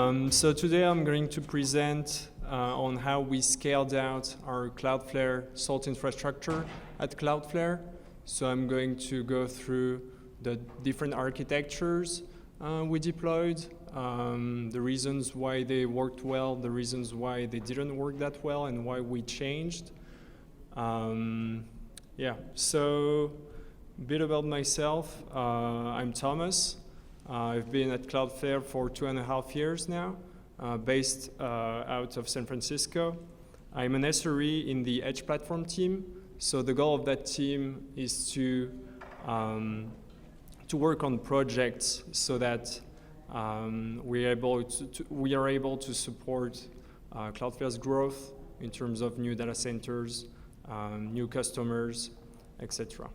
So today I'm going to present on how we scaled out our Cloudflare Salt infrastructure at Cloudflare. So I'm going to go through the different architectures we deployed, the reasons why they worked well, the reasons why they didn't work that well, and why we changed. So a bit about myself. I'm Thomas. I've been at Cloudflare for 2.5 years now, based out of San Francisco. I'm an SRE in the Edge platform team. So the goal of that team is to work on projects so that we are able to support Cloudflare's growth in terms of new data centers, new customers, etc.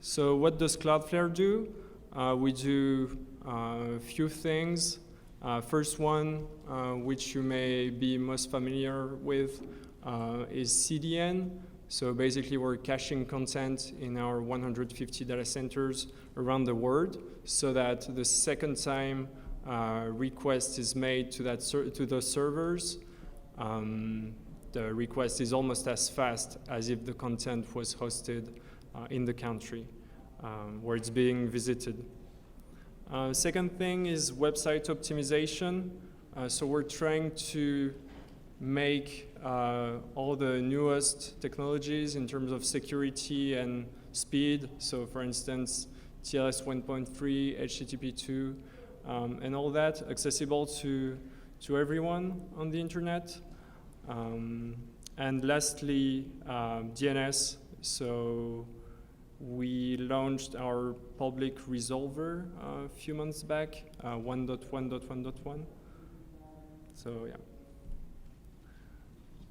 So what does Cloudflare do? We do a few things. First one, which you may be most familiar with, is CDN. So basically we're caching content in our 150 data centers around the world so that the second time request is made to those servers, the request is almost as fast as if the content was hosted in the country where it's being visited. Second thing is website optimization. So we're trying to make all the newest technologies in terms of security and speed. So for instance, TLS 1.3, HTTP 2, and all that accessible to everyone on the internet. And lastly, DNS. So we launched our public resolver a few months back, 1.1.1.1. So yeah.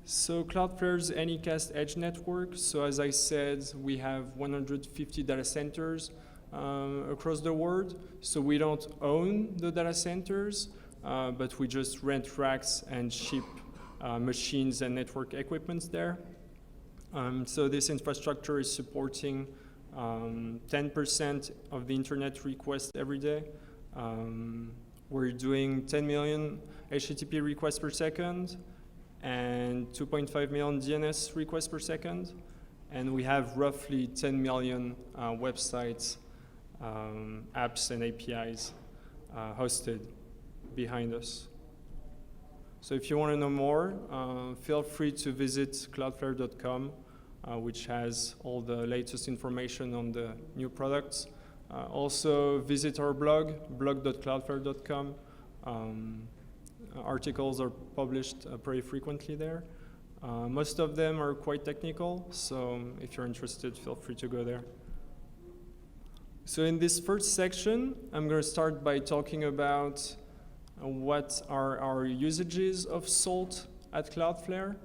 So Cloudflare's anycast edge network. So as I said, we have 150 data centers across the world. So we don't own the data centers, but we just rent racks and ship machines and network equipment there. So this infrastructure is supporting 10% of the internet requests every day. We're doing 10 million HTTP requests per second and 2.5 million DNS requests per second. And we have roughly 10 million websites, apps, and APIs hosted behind us. So if you want to know more, feel free to visit cloudflare.com, which has all the latest information on the new products. Also visit our blog, blog.cloudflare.com. Articles are published pretty frequently there. Most of them are quite technical, so if you're interested, feel free to go there. So in this first section, I'm going to start by talking about what are our usages of Salt at Cloudflare.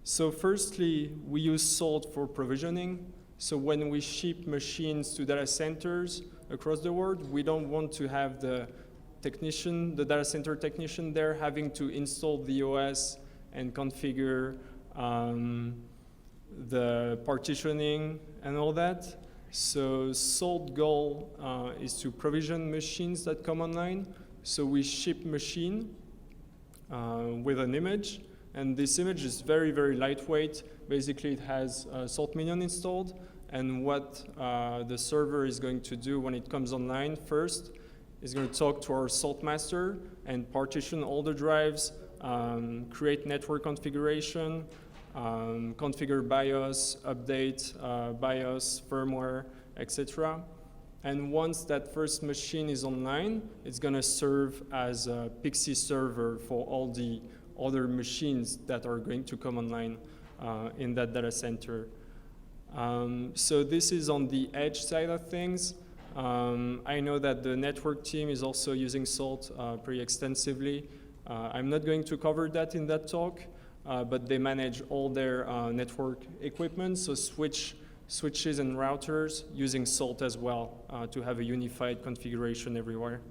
So firstly, we use Salt for provisioning. So when we ship machines to data centers across the world, we don't want to have the data center technician there having to install the OS and configure the partitioning and all that. So Salt goal is to provision machines that come online. So we ship machine with an image, and this image is very, very lightweight. Basically, it has Salt Minion installed, and what the server is going to do when it comes online first is going to talk to our Salt master and partition all the drives, create network configuration, configure BIOS, update BIOS, firmware, etc. And once that first machine is online, it's going to serve as a Pixie server for all the other machines that are going to come online in that data center. So this is on the edge side of things. I know that the network team is also using Salt pretty extensively. I'm not going to cover that in that talk, but they manage all their network equipment, so switches and routers using Salt as well to have a unified configuration everywhere.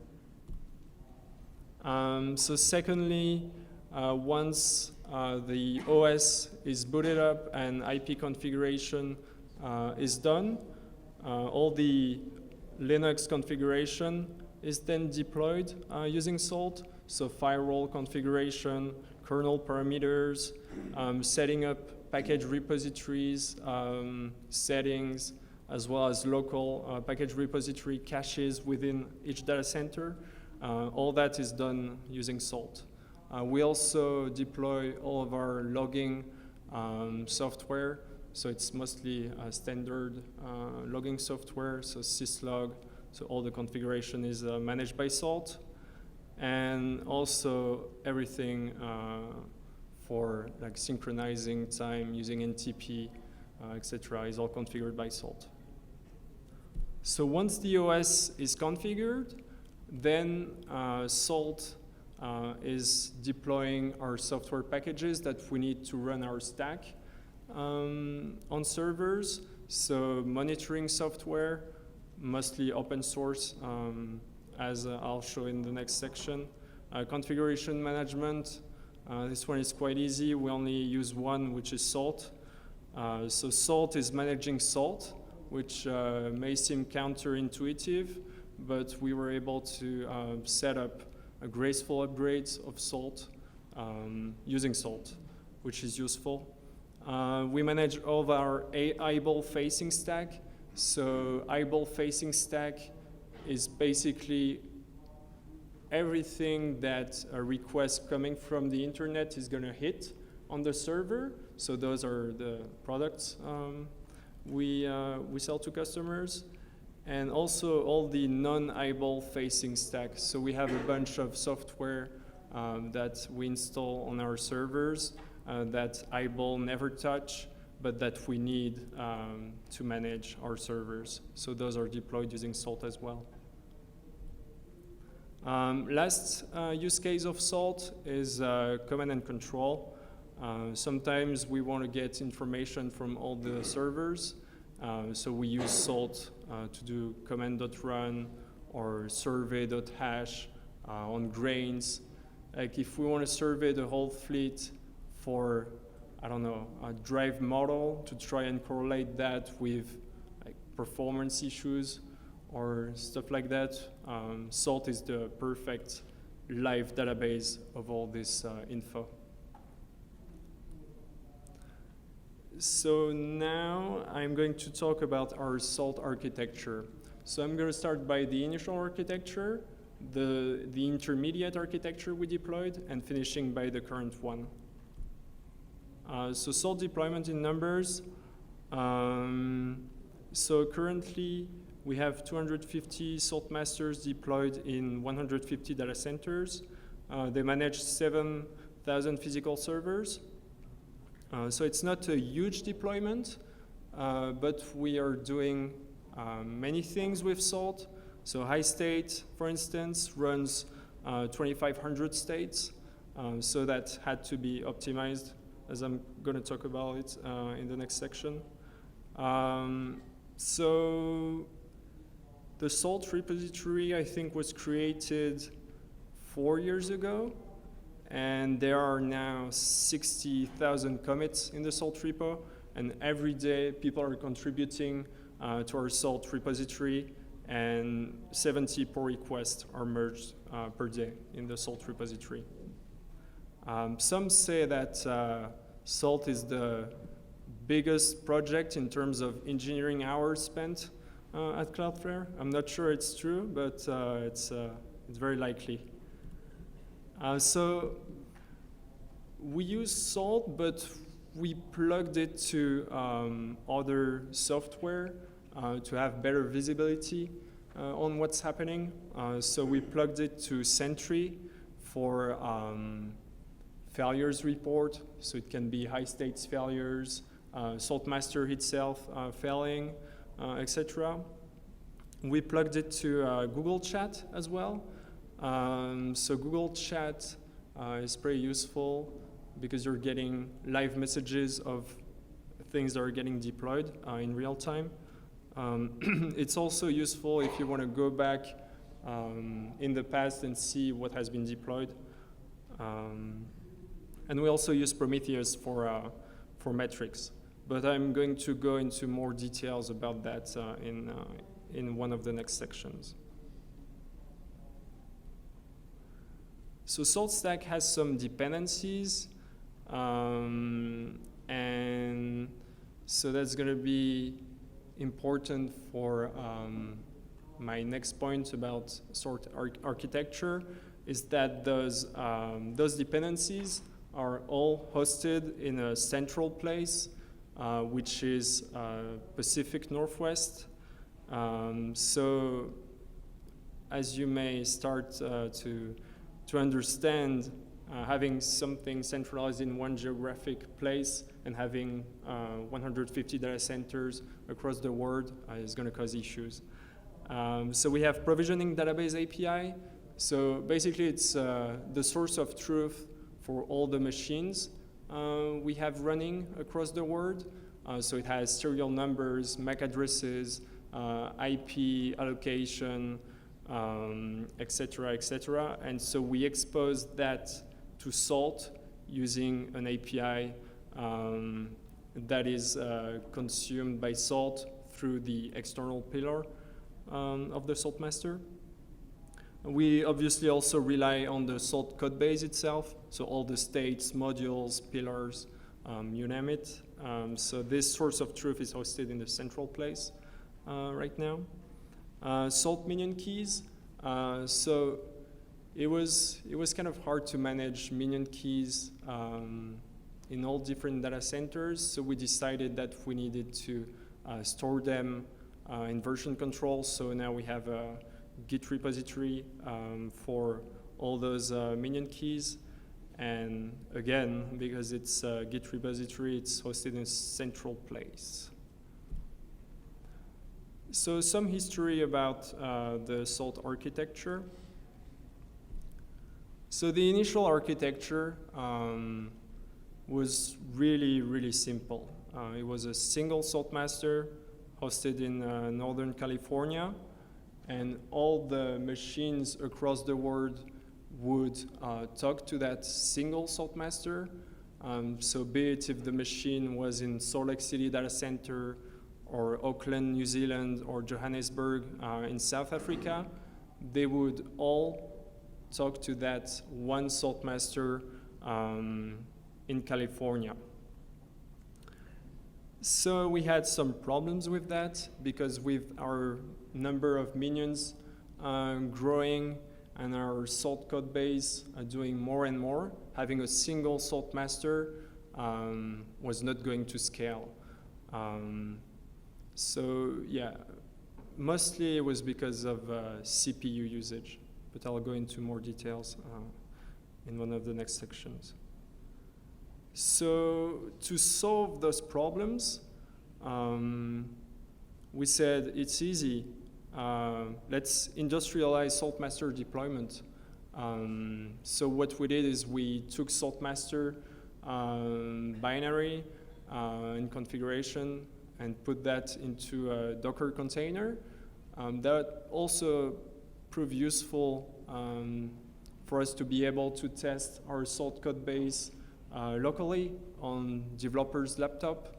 So secondly, once the OS is booted up and IP configuration is done, all the Linux configuration is then deployed using Salt. So firewall configuration, kernel parameters, setting up package repositories, settings, as well as local package repository caches within each data center. All that is done using Salt. We also deploy all of our logging software. So it's mostly standard logging software, so syslog. So all the configuration is managed by Salt. And also everything for like synchronizing time using NTP, etc. is all configured by Salt. So once the OS is configured, then Salt is deploying our software packages that we need to run our stack on servers. So monitoring software, mostly open source, as I'll show in the next section. Configuration management, this one is quite easy. We only use one, which is Salt. So Salt is managing Salt, which may seem counterintuitive, but we were able to set up a graceful upgrades of Salt using Salt, which is useful. We manage all of our eyeball facing stack. So eyeball facing stack is basically everything that a request coming from the internet is going to hit on the server. So those are the products we sell to customers. And also all the non-eyeball facing stack. So we have a bunch of software that we install on our servers that eyeball never touch, but that we need to manage our servers. So those are deployed using Salt as well. Last use case of Salt is command and control. Sometimes we want to get information from all the servers. So we use Salt to do command.run or survey.hash on grains. Like if we want to survey the whole fleet for, I don't know, a drive model to try and correlate that with like performance issues or stuff like that, Salt is the perfect live database of all this info. So now I'm going to talk about our Salt architecture. So I'm going to start by the initial architecture, the intermediate architecture we deployed, and finishing by the current one. So Salt deployment in numbers. So currently we have 250 Salt masters deployed in 150 data centers. They manage 7,000 physical servers. So it's not a huge deployment, but we are doing many things with Salt. So high state, for instance, runs 2,500 states. So that had to be optimized, as I'm going to talk about it in the next section. So the Salt repository, I think, was created 4 years ago. And there are now 60,000 commits in the Salt repo. And every day, people are contributing to our Salt repository. And 70 pull requests are merged per day in the Salt repository. Some say that Salt is the biggest project in terms of engineering hours spent at Cloudflare. I'm not sure it's true, but it's very likely. So we use Salt, but we plugged it to other software to have better visibility on what's happening. So we plugged it to Sentry for failures report. So it can be high states failures, Salt master itself failing, etc. We plugged it to Google Chat as well. So Google Chat is pretty useful because you're getting live messages of things that are getting deployed in real time. It's also useful if you want to go back in the past and see what has been deployed. And we also use Prometheus for metrics. But I'm going to go into more details about that in one of the next sections. So SaltStack has some dependencies, and so that's going to be important for my next point about sort architecture, is that those dependencies are all hosted in a central place, which is Pacific Northwest. So as you may start to understand, having something centralized in one geographic place and having 150 data centers across the world is going to cause issues. So we have provisioning database API. So basically it's the source of truth for all the machines we have running across the world. So it has serial numbers, MAC addresses, IP allocation, etc., etc. And so we expose that to Salt using an API that is consumed by Salt through the external pillar of the Salt master. We obviously also rely on the Salt codebase itself, so all the states, modules, pillars, you name it. So this source of truth is hosted in the central place right now. Salt Minion keys. So it was kind of hard to manage Minion keys in all different data centers. So we decided that we needed to store them in version control. So now we have a Git repository for all those Minion keys. And again, because it's a Git repository, it's hosted in a central place. So some history about the Salt architecture. So the initial architecture was really, really simple. It was a single Salt master hosted in Northern California, and all the machines across the world would talk to that single Salt master. So be it if the machine was in Salt Lake City data center, or Auckland, New Zealand, or Johannesburg in South Africa, they would all talk to that one Salt master in California. So we had some problems with that, because with our number of minions growing and our Salt code base doing more and more, having a single Salt master was not going to scale. So yeah, mostly it was because of CPU usage, but I'll go into more details in one of the next sections. So to solve those problems, we said it's easy. Let's industrialize Salt master deployment. So what we did is we took Salt master binary in configuration and put that into a Docker container. That also proved useful for us to be able to test our Salt code base locally on developers' laptop.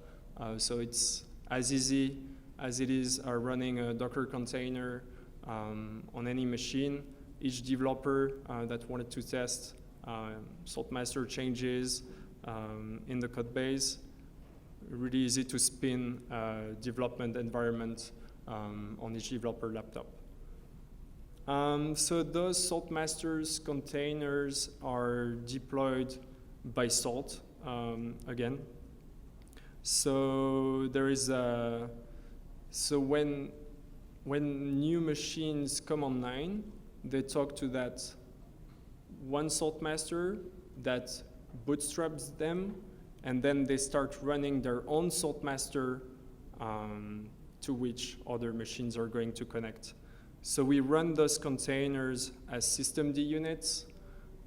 So it's as easy as it is running a Docker container on any machine. Each developer that wanted to test Salt master changes in the code base, really easy to spin a development environment on each developer laptop. So those Salt masters containers are deployed by Salt again. So there is a, so when new machines come online, they talk to that one Salt master that bootstraps them, and then they start running their own Salt master to which other machines are going to connect. So we run those containers as systemd units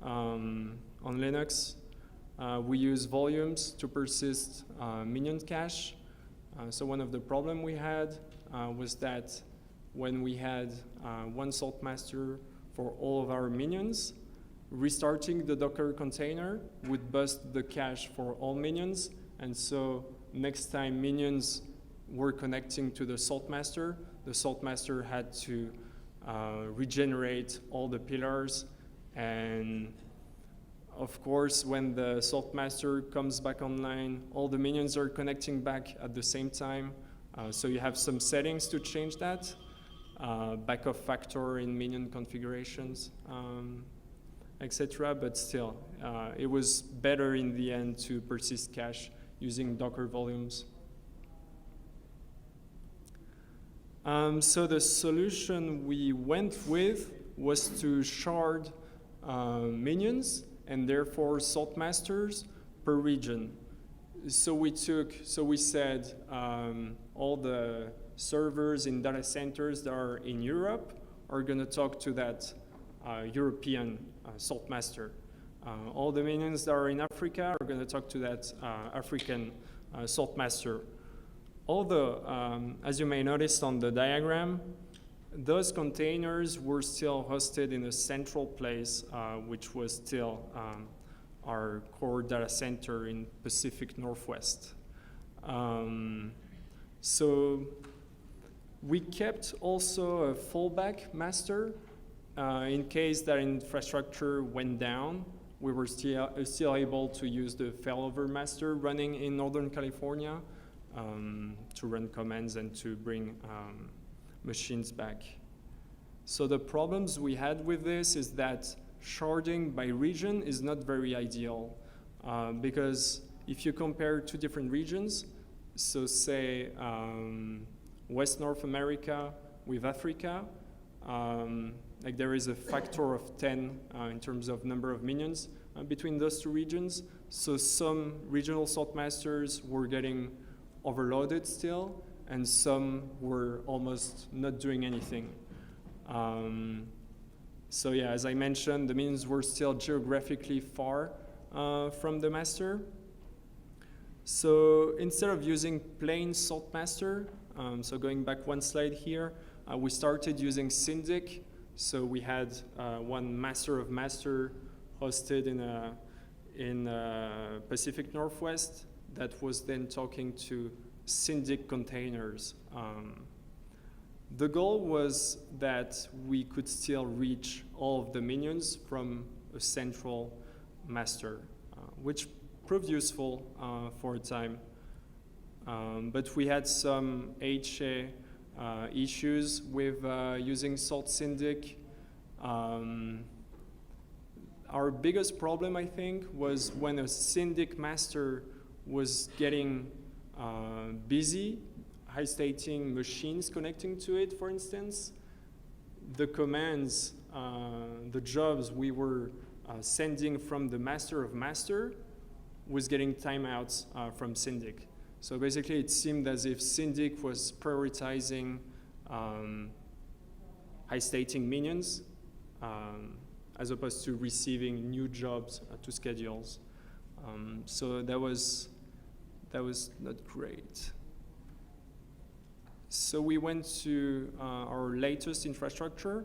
on Linux. We use volumes to persist Minion cache. So one of the problems we had was that when we had one Salt master for all of our minions, restarting the Docker container would bust the cache for all minions. And so next time minions were connecting to the Salt master, the saltmaster had to regenerate all the pillars. And of course, when the saltmaster comes back online, all the minions are connecting back at the same time. So you have some settings to change that. Backup factor in Minion configurations, etc. But still, it was better in the end to persist cache using Docker volumes. So the solution we went with was to shard minions and therefore saltmasters per region. So we said all the servers in data centers that are in Europe are going to talk to that European saltmaster. All the minions that are in Africa are going to talk to that African saltmaster. Although, as you may notice on the diagram, those containers were still hosted in a central place, which was still our core data center in Pacific Northwest. So we kept also a fallback master in case that infrastructure went down. We were still able to use the failover master running in Northern California to run commands and to bring machines back. So the problems we had with this is that sharding by region is not very ideal because if you compare two different regions, so say West North America with Africa, like there is a factor of 10 in terms of number of minions between those two regions. So some regional saltmasters were getting overloaded still, and some were almost not doing anything. So yeah, as I mentioned, the minions were still geographically far from the master. So instead of using plain saltmaster, so going back one slide here, we started using Syndic. So we had one master of master hosted in Pacific Northwest that was then talking to Syndic containers. The goal was that we could still reach all of the minions from a central master, which proved useful for a time. But we had some HA issues with using Salt Syndic. Our biggest problem, I think, was when a Syndic master was getting busy, high-stating machines connecting to it, for instance. The commands, the jobs we were sending from the master of master was getting timeouts from Syndic. So basically, it seemed as if Syndic was prioritizing high-stating minions as opposed to receiving new jobs to schedules. So that was not great. So we went to our latest infrastructure,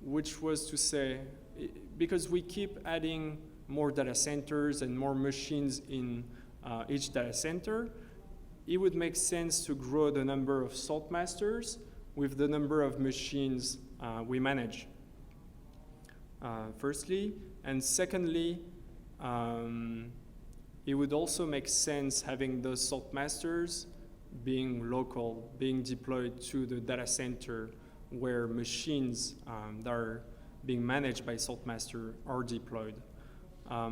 which was to say, because we keep adding more data centers and more machines in each data center, it would make sense to grow the number of saltmasters with the number of machines we manage. Firstly, and secondly, it would also make sense having those saltmasters being local, being deployed to the data center where machines that are being managed by saltmaster are deployed.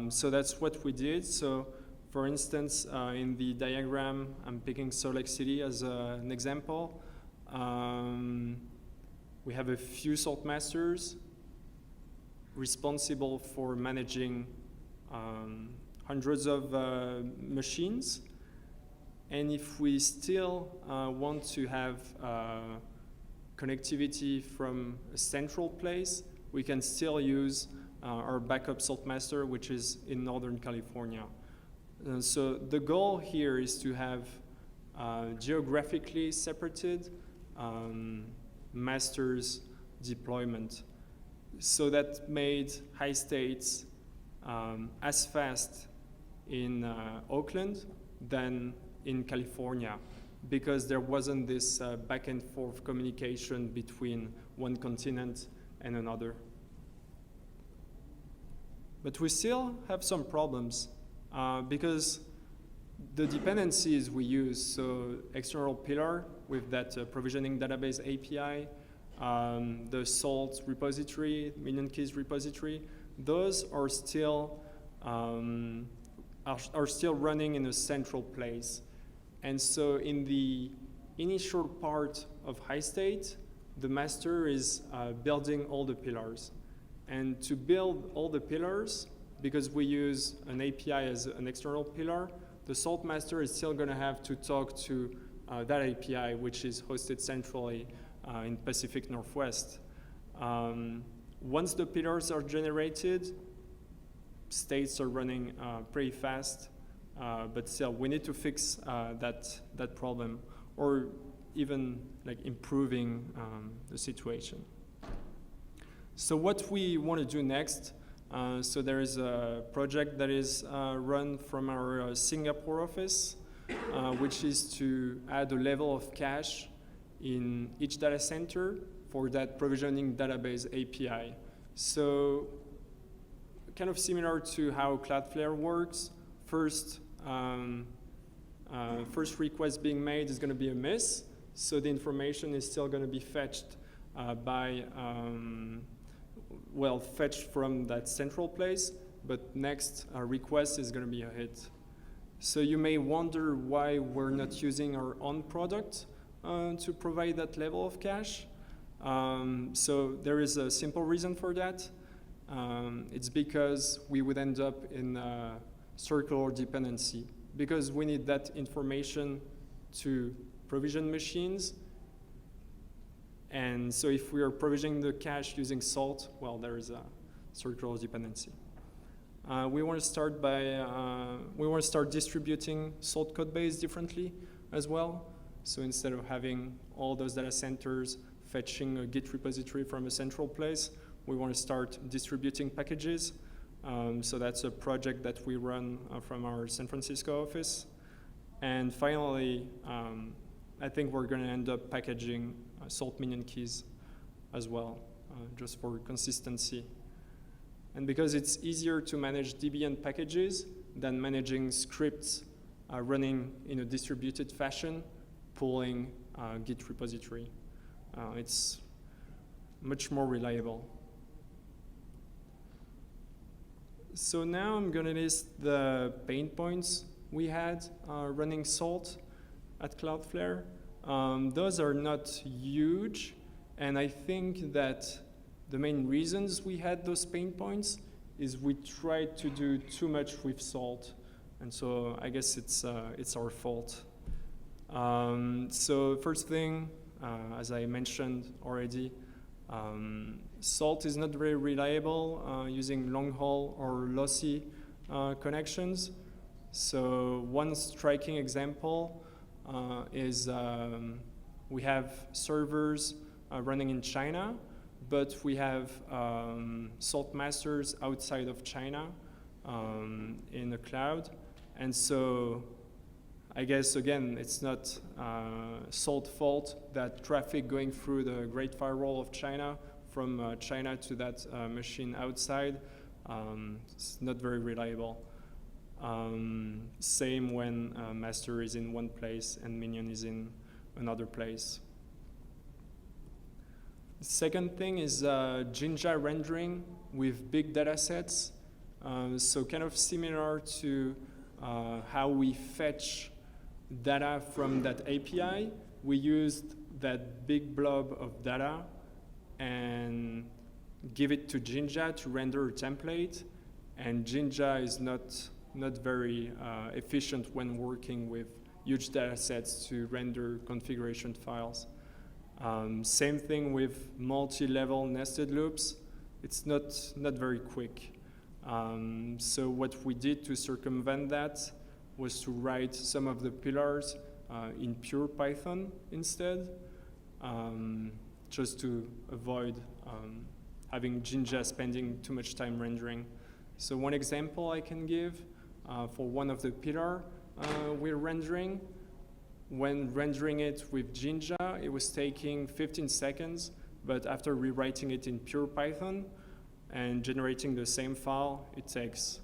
So that's what we did. So for instance, in the diagram, I'm picking Salt Lake City as an example. We have a few saltmasters responsible for managing hundreds of machines. And if we still want to have connectivity from a central place, we can still use our backup saltmaster, which is in Northern California. So the goal here is to have geographically separated masters deployment. So that made high states as fast in Oakland than in California. because there wasn't this back and forth communication between one continent and another. But we still have some problems because the dependencies we use, so external pillar with that provisioning database API, the Salt repository, Minion keys repository, those are still running in a central place. And so in the initial part of high state, the master is building all the pillars. And to build all the pillars, because we use an API as an external pillar, the Salt master is still going to have to talk to that API, which is hosted centrally in Pacific Northwest. Once the pillars are generated, states are running pretty fast, but still we need to fix that problem, or even like improving the situation. So what we want to do next, so there is a project that is run from our Singapore office, which is to add a level of cache in each data center for that provisioning database API. So kind of similar to how Cloudflare works, first request being made is going to be a miss, so the information is still going to be fetched fetched from that central place, but next request is going to be a hit. So you may wonder why we're not using our own product to provide that level of cache. So there is a simple reason for that. It's because we would end up in a circular dependency, because we need that information to provision machines. And so if we are provisioning the cache using Salt, well, there is a circular dependency. We want to start distributing Salt codebase differently as well. So instead of having all those data centers fetching a Git repository from a central place, we want to start distributing packages. So that's a project that we run from our San Francisco office. And finally, I think we're going to end up packaging Salt Minion keys as well, just for consistency. And because it's easier to manage Debian packages than managing scripts running in a distributed fashion, pulling Git repository. It's much more reliable. So now I'm going to list the pain points we had running Salt at Cloudflare. Those are not huge, and I think that the main reasons we had those pain points is we tried to do too much with Salt, and so I guess it's our fault. So first thing, as I mentioned already, Salt is not very reliable using long haul or lossy connections. So one striking example is we have servers running in China, but we have Salt masters outside of China in the cloud. And so I guess, again, it's not Salt fault that traffic going through the Great Firewall of China from China to that machine outside, it's not very reliable. Same when master is in one place and Minion is in another place. The second thing is Jinja rendering with big data sets. So kind of similar to how we fetch data from that API, we used that big blob of data and give it to Jinja to render a template. And Jinja is not very efficient when working with huge data sets to render configuration files. Same thing with multi-level nested loops. It's not very quick. So what we did to circumvent that was to write some of the pillars in pure Python instead, just to avoid having Jinja spending too much time rendering. So one example I can give for one of the pillar we're rendering, when rendering it with Jinja, it was taking 15 seconds, but after rewriting it in pure Python and generating the same file, it takes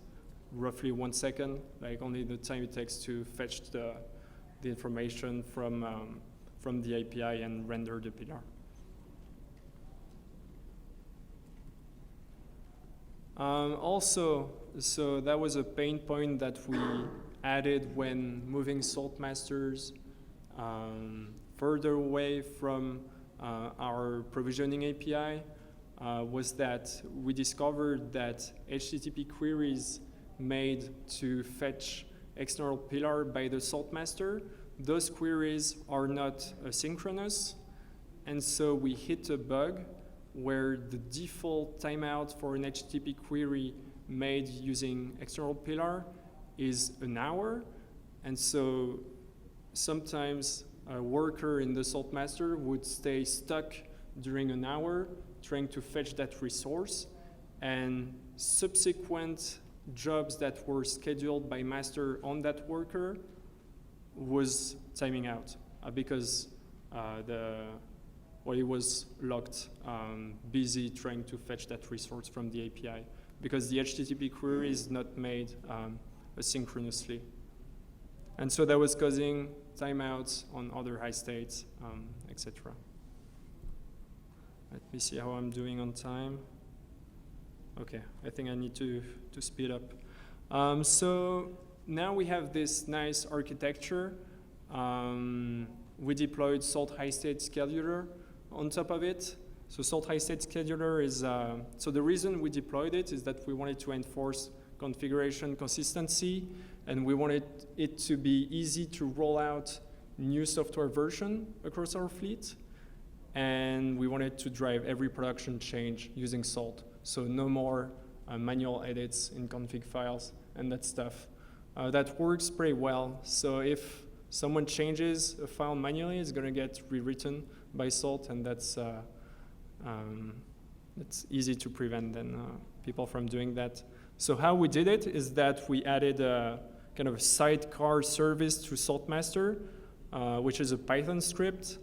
roughly 1 second, like only the time it takes to fetch the information from the API and render the pillar. Also, so that was a pain point that we added when moving salt masters further away from our provisioning API, was that we discovered that HTTP queries made to fetch external pillar by the salt master, those queries are not asynchronous, and so we hit a bug where the default timeout for an HTTP query made using external pillar is an hour, and so sometimes a worker in the salt master would stay stuck during an hour trying to fetch that resource, and subsequent jobs that were scheduled by master on that worker was timing out because it was locked, busy trying to fetch that resource from the API because the HTTP query is not made asynchronously. And so that was causing timeouts on other high states, etc. Let me see how I'm doing on time. Okay, I think I need to speed up. So now we have this nice architecture. We deployed Salt High State Scheduler on top of it. So Salt High State Scheduler is, so the reason we deployed it is that we wanted to enforce configuration consistency, and we wanted it to be easy to roll out new software version across our fleet, and we wanted to drive every production change using Salt. So no more manual edits in config files and that stuff. That works pretty well. So if someone changes a file manually, it's going to get rewritten by Salt, and that's easy to prevent then people from doing that. So how we did it is that we added a kind of a sidecar service to SaltMaster, which is a Python script,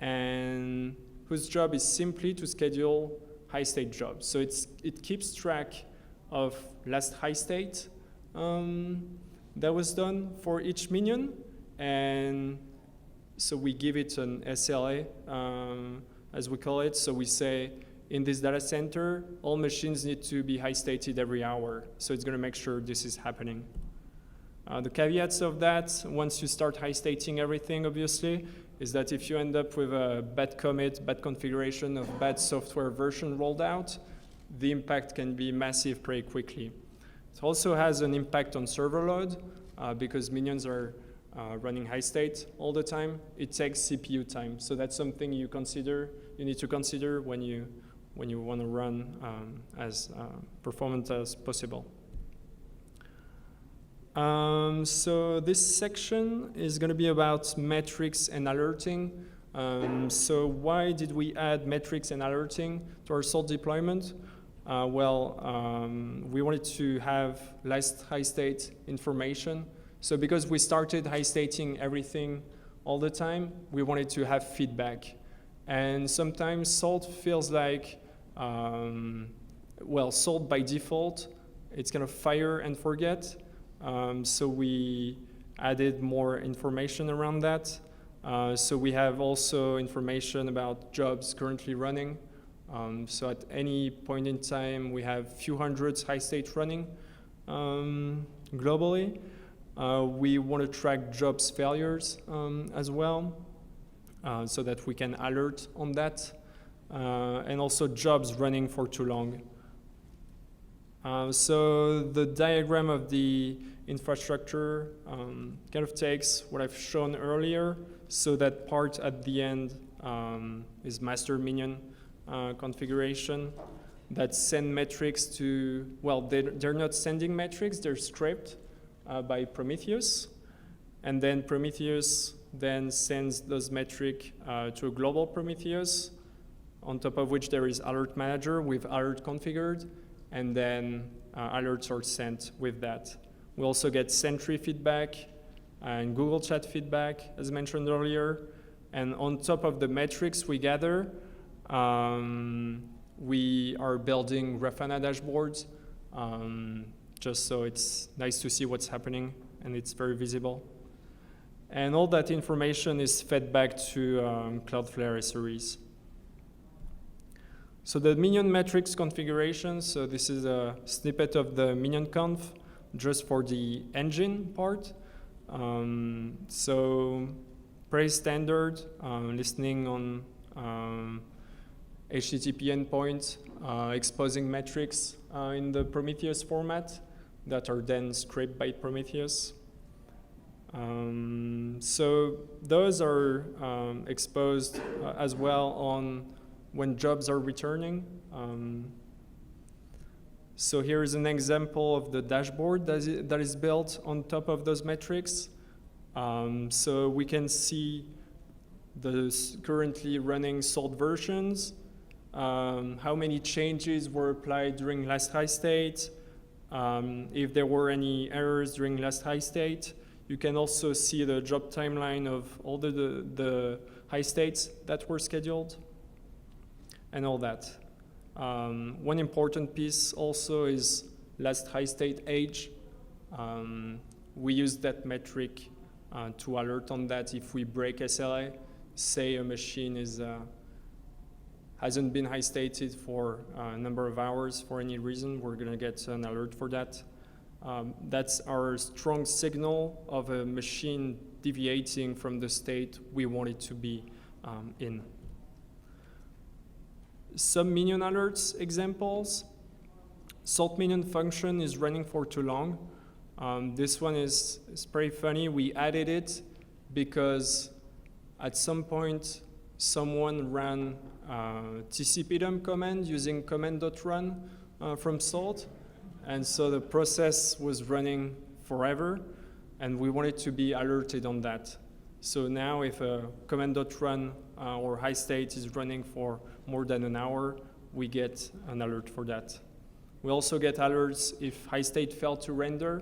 and whose job is simply to schedule high state jobs. So it keeps track of last high state that was done for each minion, and so we give it an SLA, as we call it. So we say, in this data center, all machines need to be high stated every hour. So it's going to make sure this is happening. The caveats of that, once you start high stating everything, obviously, is that if you end up with a bad commit, bad configuration of bad software version rolled out, the impact can be massive pretty quickly. It also has an impact on server load because minions are running high state all the time. It takes CPU time. So that's something you need to consider when you want to run as performant as possible. So this section is going to be about metrics and alerting. So why did we add metrics and alerting to our Salt deployment? We wanted to have last high state information. So because we started high stating everything all the time, we wanted to have feedback. And sometimes Salt feels like, Salt by default, it's kind of fire and forget. So we added more information around that. So we have also information about jobs currently running. So at any point in time, we have few hundreds high state running globally. We want to track jobs failures as well, so that we can alert on that, and also jobs running for too long. So the diagram of the infrastructure kind of takes what I've shown earlier. So that part at the end is master minion configuration that send metrics to, they're not sending metrics, they're scraped by Prometheus. And then Prometheus then sends those metrics to a global Prometheus, on top of which there is alert manager with alert configured, and then alerts are sent with that. We also get Sentry feedback and Google Chat feedback, as mentioned earlier. And on top of the metrics we gather, we are building Grafana dashboards, just so it's nice to see what's happening and it's very visible. And all that information is fed back to Cloudflare SREs. So the Minion metrics configuration, so this is a snippet of the Minion conf just for the engine part. So pretty standard, listening on HTTP endpoint, exposing metrics in the Prometheus format that are then scraped by Prometheus. So those are exposed as well on when jobs are returning. So here is an example of the dashboard that is built on top of those metrics. So we can see the currently running Salt versions, how many changes were applied during last high state, if there were any errors during last high state. You can also see the job timeline of all the high states that were scheduled and all that. One important piece also is last high state age. We use that metric to alert on that if we break SLA. Say a machine hasn't been high stated for a number of hours for any reason, we're gonna get an alert for that. That's our strong signal of a machine deviating from the state we want it to be in. Some Minion alerts examples. Salt Minion function is running for too long. This one is pretty funny. We added it because at some point someone ran tcpdump command using command.run from Salt. And so the process was running forever, and we wanted to be alerted on that. So now if a command.run or high state is running for more than an hour, we get an alert for that. We also get alerts if high state failed to render.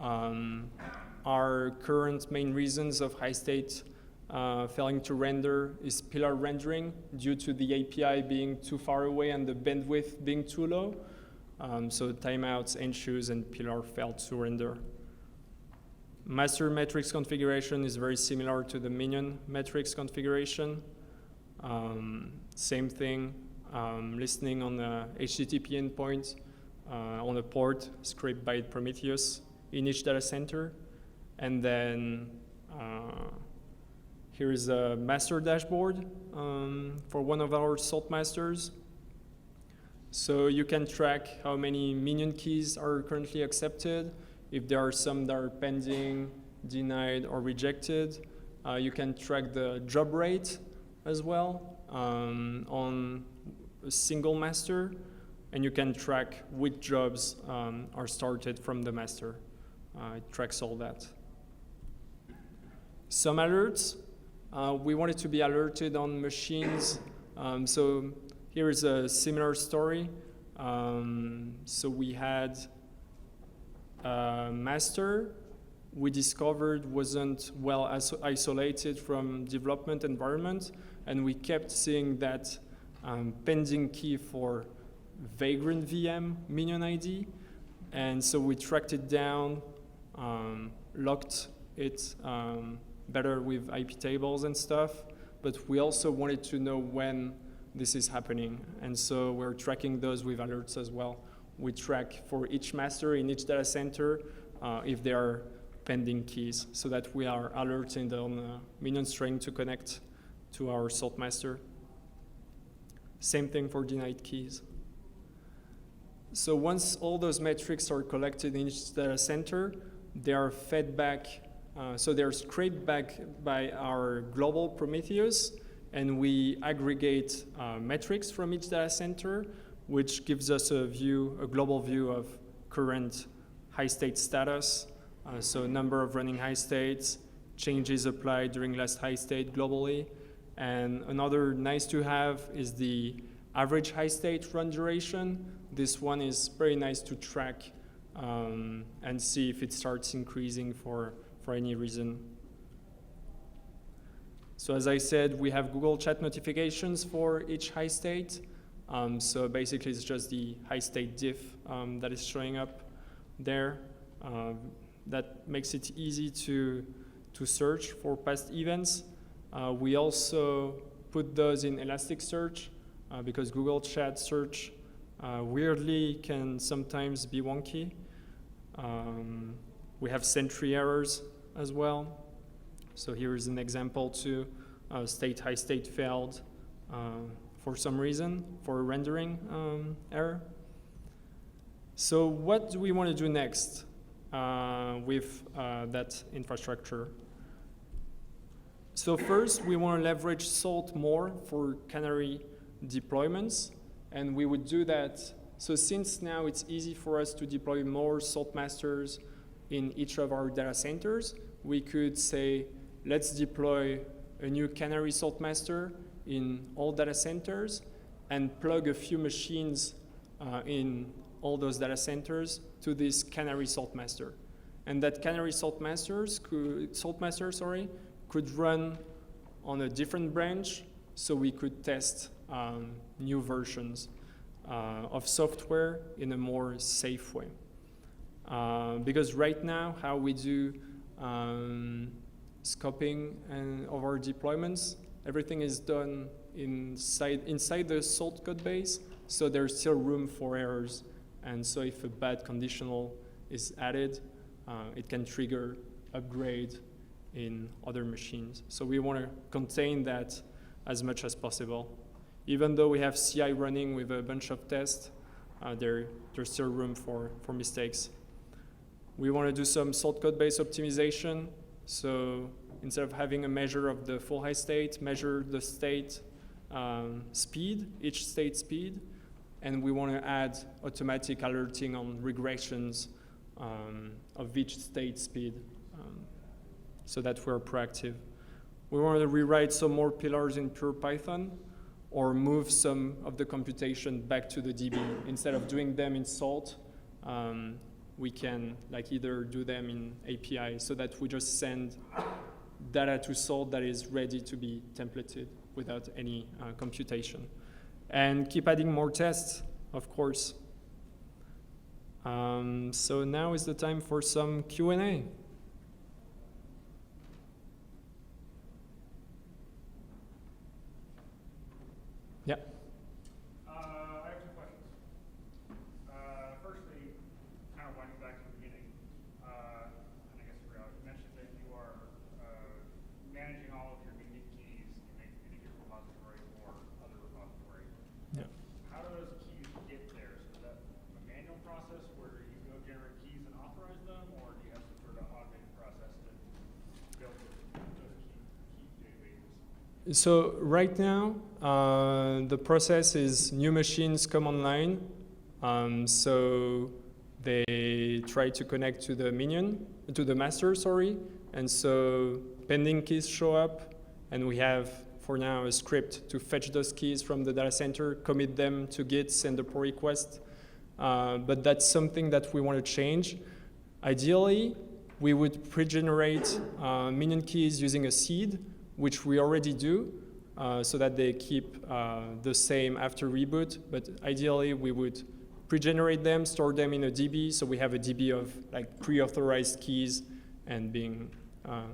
Our current main reasons of high state failing to render is pillar rendering due to the API being too far away and the bandwidth being too low. So timeouts, ensues, and pillar failed to render. Master metrics configuration is very similar to the Minion metrics configuration. Same thing, listening on the HTTP endpoint on a port scraped by Prometheus in each data center. And then here is a master dashboard for one of our Salt masters. So you can track how many Minion keys are currently accepted. If there are some that are pending, denied, or rejected, you can track the job rate as well on a single master, and you can track which jobs are started from the master. It tracks all that. Some alerts. We wanted to be alerted on machines. So here is a similar story. So we had a master we discovered wasn't well isolated from development environment, and we kept seeing that pending key for Vagrant VM Minion ID. And so we tracked it down, locked it better with IP tables and stuff, but we also wanted to know when this is happening. And so we're tracking those with alerts as well. We track for each master in each data center if there are pending keys, so that we are alerting on Minion string to connect to our Salt master. Same thing for denied keys. So once all those metrics are collected in each data center, they are fed back, so they're scraped back by our global Prometheus, and we aggregate metrics from each data center, which gives us a global view of current high state status. So number of running high states, changes applied during last high state globally. And another nice to have is the average high state run duration. This one is very nice to track and see if it starts increasing for for any reason. So as I said, we have Google Chat notifications for each high state. So basically, it's just the high state diff that is showing up there. That makes it easy to search for past events. We also put those in Elasticsearch because Google Chat search weirdly can sometimes be wonky. We have Sentry errors as well. So here is an example to state high state failed for some reason, for a rendering error. So what do we want to do next with that infrastructure? So first, we want to leverage Salt more for canary deployments, and we would do that. So since now it's easy for us to deploy more Salt masters in each of our data centers, we could say, let's deploy a new canary Salt master in all data centers and plug a few machines in all those data centers to this canary Salt master. And that canary Salt master could run on a different branch, so we could test new versions of software in a more safe way. Because right now, how we do scoping of our deployments, everything is done inside the Salt code base, so there's still room for errors. And so if a bad conditional is added, it can trigger upgrade in other machines. So we want to contain that as much as possible. Even though we have CI running with a bunch of tests, there's still room for mistakes. We want to do some Salt code base optimization. So instead of having a measure of the full high state, measure the state speed, each state speed. And we want to add automatic alerting on regressions of each state speed so that we're proactive. We want to rewrite some more pillars in pure Python or move some of the computation back to the DB. Instead of doing them in Salt, we can either do them in API so that we just send data to Salt that is ready to be templated without any computation. And keep adding more tests, of course. So now is the time for some Q&A. Yeah. I have two questions. Firstly, kind of winding back to the beginning, and I guess you mentioned that you are managing all of your unique keys in your repository or other repository. Yeah. How do those keys get there? So is that a manual process where you go generate keys and authorize them, or do you have some sort of automated process to build those key databases? So right now, the process is new machines come online. So they try to connect to the Minion, to the master, sorry. And so pending keys show up, and we have, for now, a script to fetch those keys from the data center, commit them to Git, send a pull request. But that's something that we want to change. Ideally, we would pre-generate Minion keys using a seed, which we already do, so that they keep the same after reboot. But ideally, we would pre-generate them, store them in a DB, so we have a DB of pre-authorized keys and being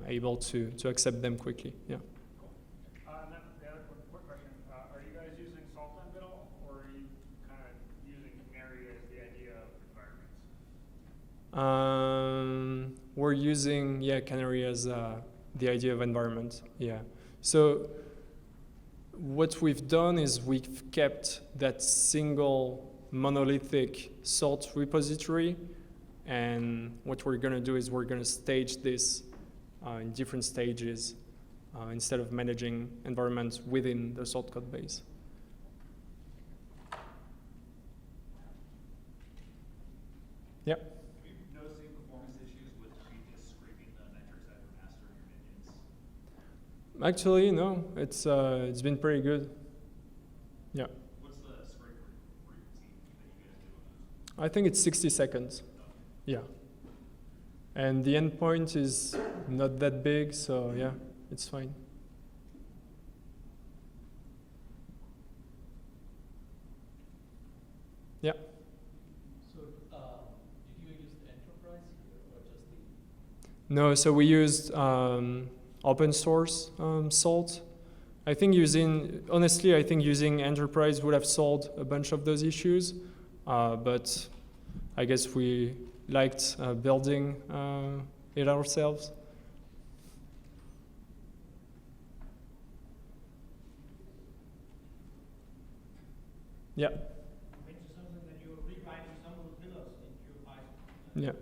able to accept them quickly. Yeah. And then the other quick question, are you guys using SaltStack at all, or are you kind of using canary as the idea of environments? We're using, canary as the idea of environment, yeah. So what we've done is we've kept that single monolithic Salt repository, and what we're going to do is we're going to stage this in different stages instead of managing environments within the Salt code base. Yeah. Actually, no. It's been pretty good. Yeah. What's the scrape routine that you guys do on those? I think it's 60 seconds. Yeah. And the endpoint is not that big, so yeah, it's fine. Yeah. So, did you use the enterprise here or just the? No, so we used open source Salt. Honestly, I think using enterprise would have solved a bunch of those issues, but I guess we liked building it ourselves. Yeah. Mentioned something that you're rewriting some of the pillars into Python. Yeah. Is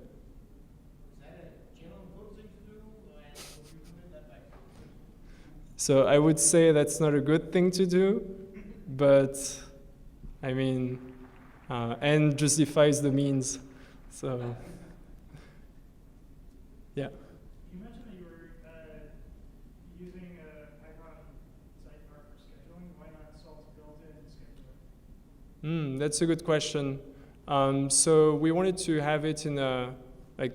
that a general good thing to do, and would you commit that back? So I would say that's not a good thing to do, but I mean, end justifies the means. So, yeah. You mentioned that you were using Python sidecar for scheduling. Why not Salt built-in scheduler? That's a good question. So we wanted to have it in a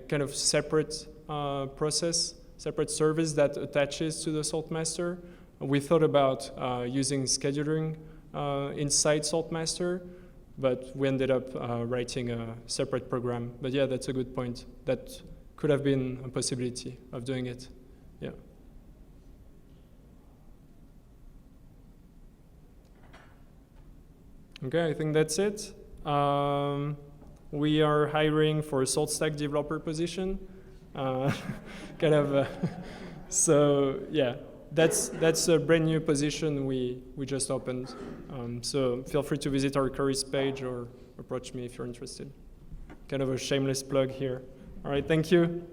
kind of separate process, separate service that attaches to the Salt master. We thought about using scheduling inside Salt master, but we ended up writing a separate program. But yeah, that's a good point. That could have been a possibility of doing it. Yeah. Okay, I think that's it. We are hiring for a SaltStack developer position. So yeah, that's a brand new position we just opened. So feel free to visit our careers page or approach me if you're interested. Kind of a shameless plug here. All right, thank you.